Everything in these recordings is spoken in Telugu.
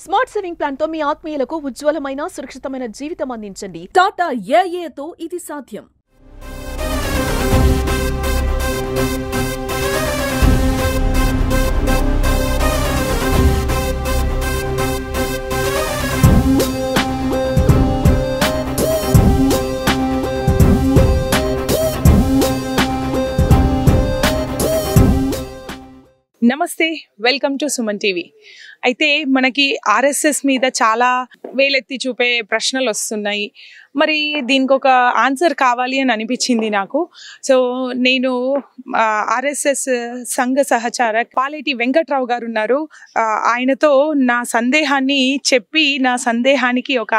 స్మార్ట్ సేవింగ్ ప్లాన్ తో మీ ఆత్మీయులకు ఉజ్వలమైన సురక్షితమైన జీవితం అందించండి. టాటా ఏఏతో ఇది సాధ్యం. నమస్తే, వెల్కమ్ టు సుమన్ టీవీ. అయితే మనకి ఆర్ఎస్ఎస్ మీద చాలా వేలెత్తి చూపే ప్రశ్నలు వస్తున్నాయి. మరి దీనికి ఒక ఆన్సర్ కావాలి అని అనిపించింది నాకు. సో నేను ఆర్ఎస్ఎస్ సంఘ సహచార పాలేటి వెంకట్రావు గారు ఉన్నారు. ఆయనతో నా సందేహాన్ని చెప్పి నా సందేహానికి ఒక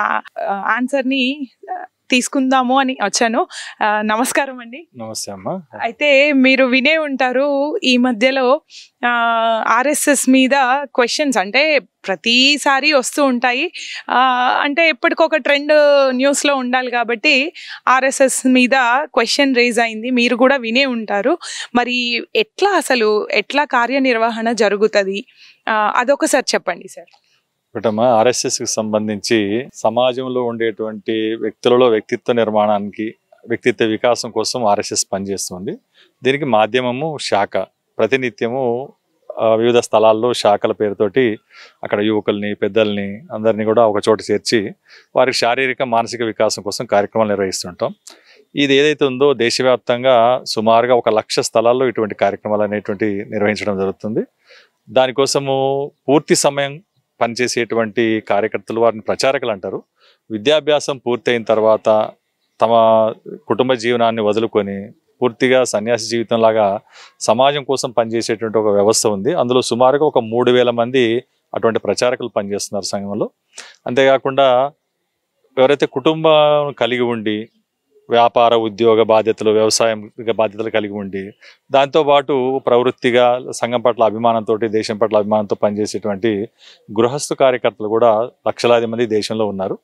ఆన్సర్ని తీసుకుందాము అని వచ్చాను. నమస్కారం అండి. నమస్తే అమ్మా. అయితే మీరు వినే ఉంటారు, ఈ మధ్యలో ఆర్ఎస్ఎస్ మీద క్వశ్చన్స్ అంటే ప్రతిసారి వస్తూ ఉంటాయి. అంటే ఎప్పటికొక ట్రెండ్ న్యూస్లో ఉండాలి కాబట్టి ఆర్ఎస్ఎస్ మీద క్వశ్చన్ రేజ్ అయింది. మీరు కూడా వినే ఉంటారు. మరి ఎట్లా కార్యనిర్వహణ జరుగుతుంది అదొకసారి చెప్పండి సార్. ఒకటమ్మా, ఆర్ఎస్ఎస్కి సంబంధించి సమాజంలో ఉండేటువంటి వ్యక్తులలో వ్యక్తిత్వ నిర్మాణానికి, వ్యక్తిత్వ వికాసం కోసం ఆర్ఎస్ఎస్ పనిచేస్తుంది. దీనికి మాధ్యమము శాఖ. ప్రతినిత్యము వివిధ స్థలాల్లో శాఖల పేరుతోటి అక్కడ యువకుల్ని, పెద్దల్ని అందరినీ కూడా ఒక చోట చేర్చి వారికి శారీరక మానసిక వికాసం కోసం కార్యక్రమాలు నిర్వహిస్తుంటాం. ఇది ఏదైతే ఉందో దేశవ్యాప్తంగా సుమారుగా 1,00,000 స్థలాల్లో ఇటువంటి కార్యక్రమాలు అనేటువంటి నిర్వహించడం జరుగుతుంది. దానికోసము పూర్తి సమయం పనిచేసేటువంటి కార్యకర్తలు, వారిని ప్రచారకులు అంటారు. విద్యాభ్యాసం పూర్తయిన తర్వాత తమ కుటుంబ జీవనాన్ని వదులుకొని పూర్తిగా సన్యాసి జీవితంలాగా సమాజం కోసం పనిచేసేటువంటి ఒక వ్యవస్థ ఉంది. అందులో సుమారుగా 3,000 మంది అటువంటి ప్రచారకులు పనిచేస్తున్నారు సంఘంలో. అంతేకాకుండా ఎవరైతే కుటుంబం కలిగి ఉండి వ్యాపార, ఉద్యోగ బాధ్యతలు, వ్యవసాయం బాధ్యతలు కలిగి ఉండి దాంతోపాటు ప్రవృత్తిగా సంఘం పట్ల అభిమానంతో, దేశం పట్ల అభిమానంతో పనిచేసేటువంటి గృహస్థు కార్యకర్తలు కూడా లక్షలాది మంది దేశంలో ఉన్నారు.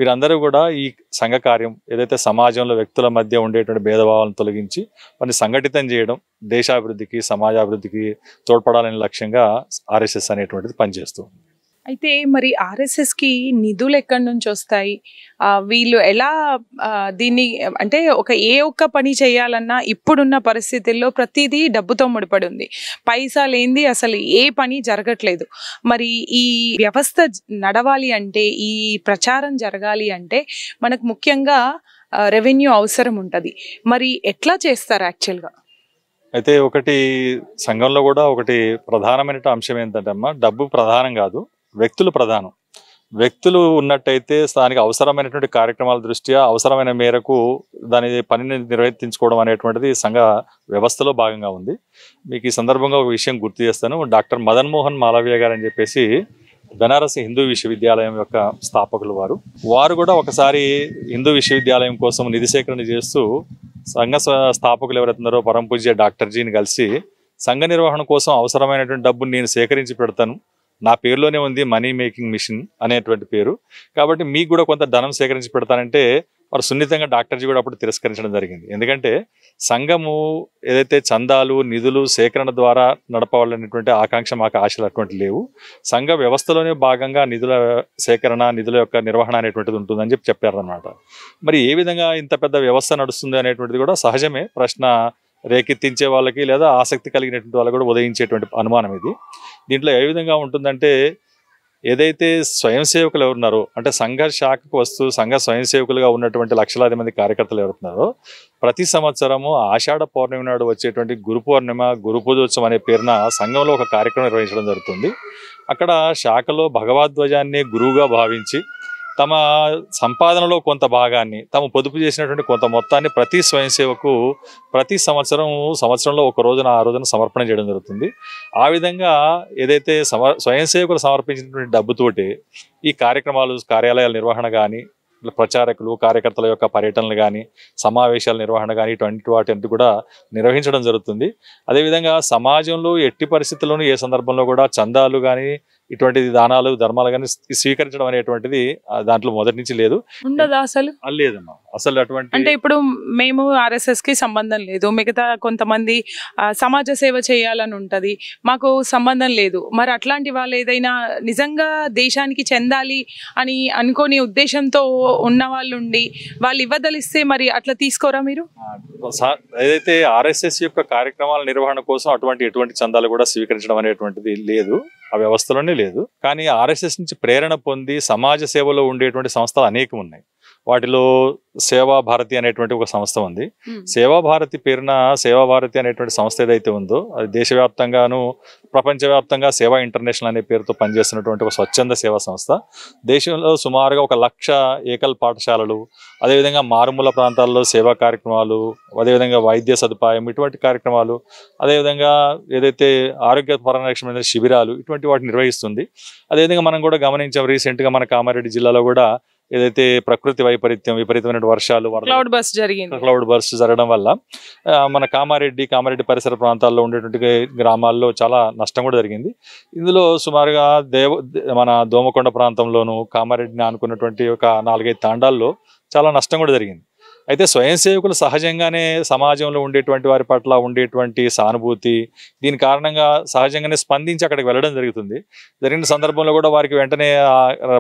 వీరందరూ కూడా ఈ సంఘ కార్యం ఏదైతే సమాజంలో వ్యక్తుల మధ్య ఉండేటువంటి భేదభావాలను తొలగించి వారిని సంఘటితం చేయడం, దేశాభివృద్ధికి, సమాజాభివృద్ధికి తోడ్పడాలనే లక్ష్యంగా ఆర్ఎస్ఎస్ అనేటువంటిది పనిచేస్తుంది. అయితే మరి ఆర్ఎస్ఎస్కి నిధులు ఎక్కడి నుంచి వస్తాయి? వీళ్ళు ఎలా దీన్ని అంటే ఏ ఒక్క పని చేయాలన్నా ఇప్పుడున్న పరిస్థితుల్లో ప్రతిదీ డబ్బుతో ముడిపడి ఉంది. పైసా లేనిది అసలు ఏ పని జరగట్లేదు. మరి ఈ వ్యవస్థ నడవాలి అంటే, ఈ ప్రచారం జరగాలి అంటే మనకు ముఖ్యంగా రెవెన్యూ అవసరం ఉంటుంది. మరి ఎట్లా చేస్తారు యాక్చువల్గా? అయితే ఒకటి సంఘంలో కూడా ఒకటి ప్రధానమైన అంశం ఏంటంటే అమ్మా, డబ్బు ప్రధానం కాదు, వ్యక్తులు ప్రధానం. వ్యక్తులు ఉన్నట్టయితే దానికి అవసరమైనటువంటి కార్యక్రమాల దృష్ట్యా అవసరమైన మేరకు దాని పనిని నిర్వర్తించుకోవడం అనేటువంటిది సంఘ వ్యవస్థలో భాగంగా ఉంది. మీకు ఈ సందర్భంగా ఒక విషయం గుర్తు చేస్తాను. డాక్టర్ మదన్ మోహన్ మాలవీయ గారు అని చెప్పేసి బనారస్ హిందూ విశ్వవిద్యాలయం యొక్క స్థాపకులు. వారు కూడా ఒకసారి హిందూ విశ్వవిద్యాలయం కోసం నిధి సేకరణ చేస్తూ సంఘ స్థాపకులు ఎవరైతున్నారో పరమ పూజ్య డాక్టర్ జీని కలిసి సంఘ నిర్వహణ కోసం అవసరమైనటువంటి డబ్బును నేను సేకరించి పెడతాను, నా పేరులోనే ఉంది మనీ మేకింగ్ మిషన్ అనేటువంటి పేరు, కాబట్టి మీకు కూడా కొంత ధనం సేకరించి పెడతానంటే వారు సున్నితంగా డాక్టర్జీ కూడా అప్పుడు తిరస్కరించడం జరిగింది. ఎందుకంటే సంఘము ఏదైతే చందాలు, నిధులు సేకరణ ద్వారా నడపవాలనేటువంటి ఆకాంక్ష, మాకు ఆశలు అటువంటి లేవు. సంఘ వ్యవస్థలోనే భాగంగా నిధుల సేకరణ, నిధుల యొక్క నిర్వహణ అనేటువంటిది ఉంటుందని చెప్పారనమాట. మరి ఏ విధంగా ఇంత పెద్ద వ్యవస్థ నడుస్తుంది అనేటువంటిది కూడా సహజమే. ప్రశ్న రేకెత్తించే వాళ్ళకి లేదా ఆసక్తి కలిగినటువంటి వాళ్ళకి కూడా ఉదయించేటువంటి అనుమానం ఇది. దీంట్లో ఏ విధంగా ఉంటుందంటే, ఏదైతే స్వయం సేవకులు ఎవరున్నారో, అంటే సంఘ శాఖకు వస్తూ సంఘ స్వయం సేవకులుగా ఉన్నటువంటి లక్షలాది మంది కార్యకర్తలు ఎవరున్నారో, ప్రతి సంవత్సరము ఆషాఢ పౌర్ణమి నాడు వచ్చేటువంటి గురు పౌర్ణిమ, గురు పూజోత్సవం అనే పేరున సంఘంలో ఒక కార్యక్రమం నిర్వహించడం జరుగుతుంది. అక్కడ శాఖలో భగవద్ధ్వజాన్ని గురువుగా భావించి తమ సంపాదనలో కొంత భాగాన్ని, తాము పొదుపు చేసినటువంటి కొంత మొత్తాన్ని ప్రతి స్వయం సేవకు ప్రతి సంవత్సరంలో ఒక రోజున ఆ రోజున సమర్పణ చేయడం జరుగుతుంది. ఆ విధంగా ఏదైతే స్వయం సేవకులు సమర్పించినటువంటి డబ్బుతోటి ఈ కార్యక్రమాలు, కార్యాలయాల నిర్వహణ కానీ, ప్రచారకులు, కార్యకర్తల యొక్క పర్యటనలు కానీ, సమావేశాల నిర్వహణ కానీ, ఇటువంటి వాటి కూడా నిర్వహించడం జరుగుతుంది. అదేవిధంగా సమాజంలో ఎట్టి పరిస్థితుల్లోనూ ఏ సందర్భంలో కూడా చందాలు కానీ, ఇటువంటి దానాలు ధర్మాలు కానీ స్వీకరించడం అనేటువంటిది దాంట్లో మొదటి నుంచి లేదు. ఉండదా అసలు? లేదమ్మా, అసలు అటువంటి. అంటే ఇప్పుడు మేము ఆర్ఎస్ఎస్ కి సంబంధం లేదు, మిగతా కొంతమంది సమాజ సేవ చేయాలని ఉంటది, మాకు సంబంధం లేదు. మరి అట్లాంటి వాళ్ళు ఏదైనా నిజంగా దేశానికి చెందాలి అని అనుకోని ఉద్దేశంతో ఉన్న వాళ్ళు ఉండి వాళ్ళు ఇవ్వదలిస్తే మరి అట్లా తీసుకోరా మీరు? ఏదైతే ఆర్ఎస్ఎస్ యొక్క కార్యక్రమాల నిర్వహణ కోసం ఎటువంటి చందాలు కూడా స్వీకరించడం అనేటువంటిది లేదు, ఆ వ్యవస్థలోనే లేదు. కానీ ఆర్ఎస్ఎస్ నుంచి ప్రేరణ పొంది సమాజ సేవలో ఉండేటువంటి సంస్థలు అనేకం ఉన్నాయి. వాటిలో సేవా భారతి అనేటువంటి ఒక సంస్థ ఉంది. సేవా భారతి పేరున సేవా భారతి అనేటువంటి సంస్థ ఏదైతే ఉందో అది దేశవ్యాప్తంగాను ప్రపంచవ్యాప్తంగా సేవా ఇంటర్నేషనల్ అనే పేరుతో పనిచేస్తున్నటువంటి ఒక స్వచ్ఛంద సేవా సంస్థ. దేశంలో సుమారుగా 1,00,000 ఏకల్ పాఠశాలలు, అదేవిధంగా మారుమూల ప్రాంతాల్లో సేవా కార్యక్రమాలు, అదేవిధంగా వైద్య సదుపాయం ఇటువంటి కార్యక్రమాలు, అదేవిధంగా ఏదైతే ఆరోగ్య పరిరక్షణ శిబిరాలు ఇటువంటి వాటిని నిర్వహిస్తుంది. అదేవిధంగా మనం కూడా గమనించాం, రీసెంట్గా మన కామారెడ్డి జిల్లాలో కూడా ఏదైతే ప్రకృతి విపరీతమైన వర్షాలు, క్లౌడ్ బర్స్ట్ జరగడం వల్ల మన కామారెడ్డి పరిసర ప్రాంతాల్లో ఉండేటువంటి గ్రామాల్లో చాలా నష్టం కూడా జరిగింది. ఇందులో సుమారుగా మన దోమకొండ ప్రాంతంలోను కామారెడ్డిని ఆనుకున్నటువంటి ఒక 4-5 తాండాల్లో చాలా నష్టం కూడా జరిగింది. అయితే స్వయం సేవకులు సహజంగానే సమాజంలో ఉండేటువంటి వారి పట్ల ఉండేటువంటి సానుభూతి దీని కారణంగా సహజంగానే స్పందించి అక్కడికి వెళ్ళడం జరుగుతుంది. జరిగిన సందర్భంలో కూడా వారికి వెంటనే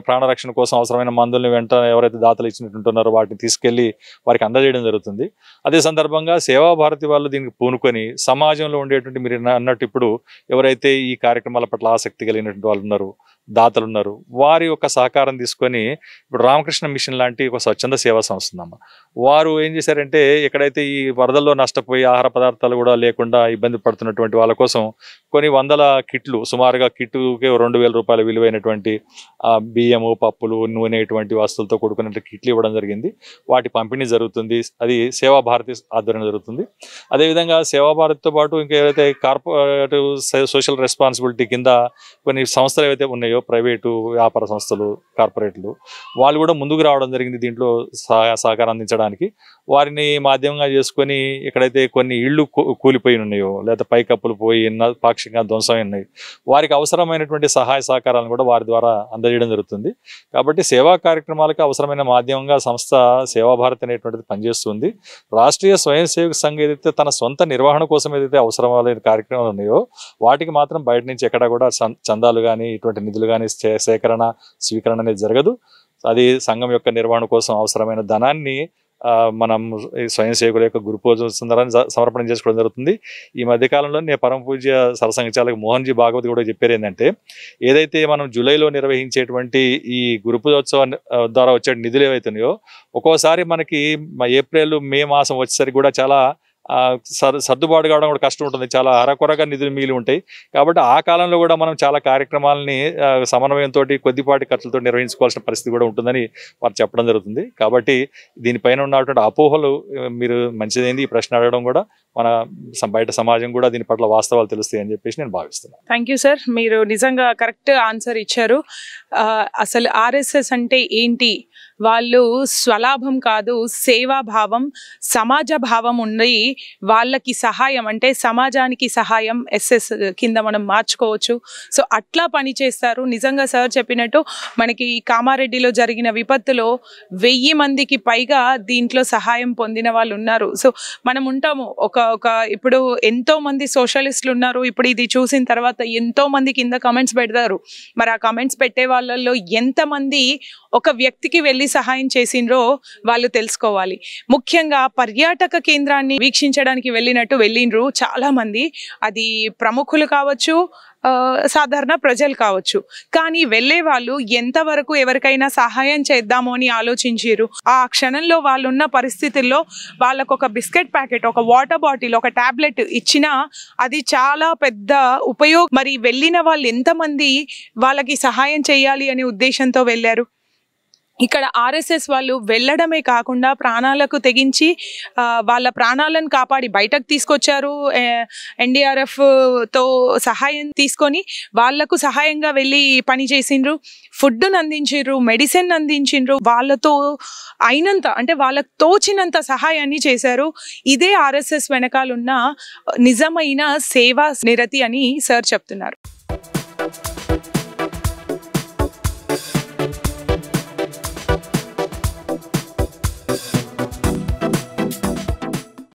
ప్రాణరక్షణ కోసం అవసరమైన మందుల్ని వెంటనే ఎవరైతే దాతలు ఇచ్చినట్టుంటున్నారో వాటిని తీసుకెళ్లి వారికి అందజేయడం జరుగుతుంది. అదే సందర్భంగా సేవా భారతి వాళ్ళు దీనికి పూనుకొని సమాజంలో ఉండేటువంటి మీరు అన్నట్టు ఇప్పుడు ఎవరైతే ఈ కార్యక్రమాల పట్ల ఆసక్తి కలిగినటువంటి వాళ్ళు ఉన్నారు, దాతలు ఉన్నారు, వారి యొక్క సహకారం తీసుకొని ఇప్పుడు రామకృష్ణ మిషన్ లాంటి ఒక స్వచ్ఛంద సేవా సంస్థ ఉందమ్మ. వారు ఏం చేశారంటే ఎక్కడైతే ఈ వరదల్లో నష్టపోయి ఆహార పదార్థాలు కూడా లేకుండా ఇబ్బంది పడుతున్నటువంటి వాళ్ళ కోసం కొన్ని 100 కిట్లు, సుమారుగా కిట్టుకే 2,000 రూపాయల విలువైనటువంటి బియ్యము, పప్పులు, నూనె ఇటువంటి వస్తువులతో కూడుకున్న కిట్లు ఇవ్వడం జరిగింది. వాటి పంపిణీ జరుగుతుంది. అది సేవా భారతి ఆధ్వర్యంలో జరుగుతుంది. అదేవిధంగా సేవా భారతితో పాటు ఇంకా ఏవైతే కార్పొరేటివ్ సోషల్ రెస్పాన్సిబిలిటీ కింద కొన్ని సంస్థలు ఏవైతే ఉన్నాయో, ప్రైవేటు వ్యాపార సంస్థలు, కార్పొరేట్లు, వాళ్ళు కూడా ముందుకు రావడం జరిగింది దీంట్లో సహకారం అందించడానికి. వారిని మాధ్యమంగా చేసుకొని ఎక్కడైతే కొన్ని ఇళ్ళు కూలిపోయి ఉన్నాయో లేదా పైకప్పులు పోయి పాక్షికంగా ధ్వంసమై ఉన్నాయి, వారికి అవసరమైనటువంటి సహాయ సహకారాలను కూడా వారి ద్వారా అందజేయడం జరుగుతుంది. కాబట్టి సేవా కార్యక్రమాలకు అవసరమైన మాధ్యమంగా సంస్థ సేవా భారతి అనేటువంటిది పనిచేస్తుంది. రాష్ట్రీయ స్వయం సేవక సంఘం ఏదైతే తన సొంత నిర్వహణ కోసం ఏదైతే అవసరమైన కార్యక్రమాలు ఉన్నాయో వాటికి మాత్రం బయట నుంచి ఎక్కడా కూడా చందాలు కానీ ఇటువంటి నిధులు కానీ సేకరణ స్వీకరణ అనేది జరగదు. అది సంఘం యొక్క నిర్వహణ కోసం అవసరమైన ధనాన్ని మనం స్వయం సేవకుల యొక్క గురు పూజ సుందరాన్ని సమర్పణ చేసుకోవడం జరుగుతుంది. ఈ మధ్యకాలంలో నేను పరమ పూజ్య సరసంఘచాలక మోహన్ జీ భాగవత్ కూడా చెప్పారు ఏంటంటే, ఏదైతే మనం జూలైలో నిర్వహించేటువంటి ఈ గురు పూజోత్సవం ద్వారా వచ్చే నిధులు ఏవైతున్నాయో ఒక్కోసారి మనకి ఏప్రిల్ మే మాసం వచ్చేసరికి కూడా చాలా సర్దుబాటు కావడం కూడా కష్టం ఉంటుంది. చాలా అరకొరగా నిధులు మిగిలి ఉంటాయి. కాబట్టి ఆ కాలంలో కూడా మనం చాలా కార్యక్రమాలని సమన్వయంతో కొద్దిపాటి ఖర్చులతో నిర్వహించుకోవాల్సిన పరిస్థితి కూడా ఉంటుందని వారు చెప్పడం జరుగుతుంది. కాబట్టి దీనిపైన ఉన్నటువంటి అపోహలు మీరు మంచిదైంది ఈ ప్రశ్న అడగడం కూడా మన బయట సమాజం కూడా దీని పట్ల వాస్తవాలు తెలుస్తాయి అని చెప్పేసి నేను భావిస్తున్నాను. థ్యాంక్ యూ సార్, మీరు నిజంగా కరెక్ట్ ఆన్సర్ ఇచ్చారు. అసలు ఆర్ఎస్ఎస్ అంటే ఏంటి, వాళ్ళు స్వలాభం కాదు, సేవాభావం, సమాజ భావం ఉండి వాళ్ళకి సహాయం అంటే సమాజానికి సహాయం ఎస్ఎస్ కింద మనం మార్చుకోవచ్చు. సో అట్లా పని చేస్తారు. నిజంగా సార్ చెప్పినట్టు మనకి కామారెడ్డిలో జరిగిన విపత్తులో 1000 మందికి పైగా దీంట్లో సహాయం పొందిన వాళ్ళు ఉన్నారు. సో మనం ఉంటాము ఇప్పుడు ఎంతో మంది సోషలిస్టులు ఉన్నారు. ఇప్పుడు ఇది చూసిన తర్వాత ఎంతో మంది కింద కమెంట్స్ పెడతారు. మరి ఆ కమెంట్స్ పెట్టే వాళ్ళల్లో ఎంతమంది ఒక వ్యక్తికి వెళ్ళి సహాయం చేసిండ్రో వాళ్ళు తెలుసుకోవాలి. ముఖ్యంగా పర్యాటక కేంద్రాన్ని వీక్షించడానికి వెళ్ళిండ్రు చాలా మంది. అది ప్రముఖులు కావచ్చు, సాధారణ ప్రజలు కావచ్చు. కానీ వెళ్ళే వాళ్ళు ఎంతవరకు ఎవరికైనా సహాయం చేద్దాము అని ఆలోచించారు. ఆ క్షణంలో వాళ్ళున్న పరిస్థితుల్లో వాళ్ళకు ఒక బిస్కెట్ ప్యాకెట్, ఒక వాటర్ బాటిల్, ఒక టాబ్లెట్ ఇచ్చినా అది చాలా పెద్ద ఉపయోగం. మరి వెళ్ళిన వాళ్ళు ఎంతమంది వాళ్ళకి సహాయం చేయాలి అనే ఉద్దేశంతో వెళ్ళారు. ఇక్కడ ఆర్ఎస్ఎస్ వాళ్ళు వెళ్ళడమే కాకుండా ప్రాణాలకు తెగించి వాళ్ళ ప్రాణాలను కాపాడి బయటకు తీసుకొచ్చారు. NDRFతో సహాయం తీసుకొని వాళ్లకు సహాయంగా వెళ్ళి పని చేసిండ్రు, ఫుడ్ను అందించిండ్రు, మెడిసిన్ అందించిండ్రు, వాళ్ళతో అయినంత అంటే వాళ్ళకు తోచినంత సహాయాన్ని చేశారు. ఇదే ఆర్ఎస్ఎస్ వెనకాలన్న నిజమైన సేవా నిరతి అని సార్ చెప్తున్నారు.